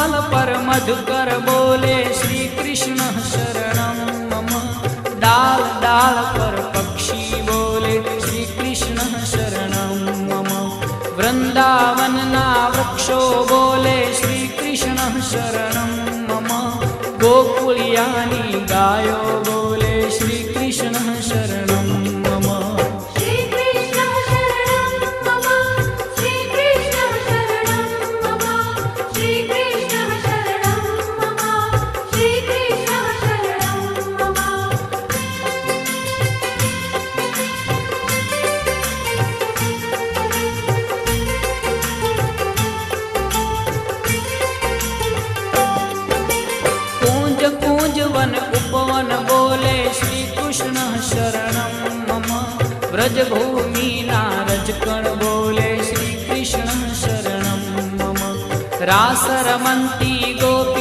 कमल पर मधुकर बोले श्री कृष्ण शरणं मम। डाल डाल पर पक्षी बोले श्री कृष्ण शरणं मम। वृंदावन ना वृक्षो बोले श्री कृष्ण शरणं मम। गोकुलियानी गायो बोले श्री कृष्ण शरणं मम। श्री कृष्ण शरणं मम। श्री कृष्ण शरणं मम। श्री कृष्ण शरणं मम। श्री कृष्ण शरणं मम। कूंज कूंज वन उपवन बोले श्री कृष्ण शरणं मम। व्रजभूमि नारजकण बोले श्री कृष्ण शरणं मम। रास रमन्ती गोपी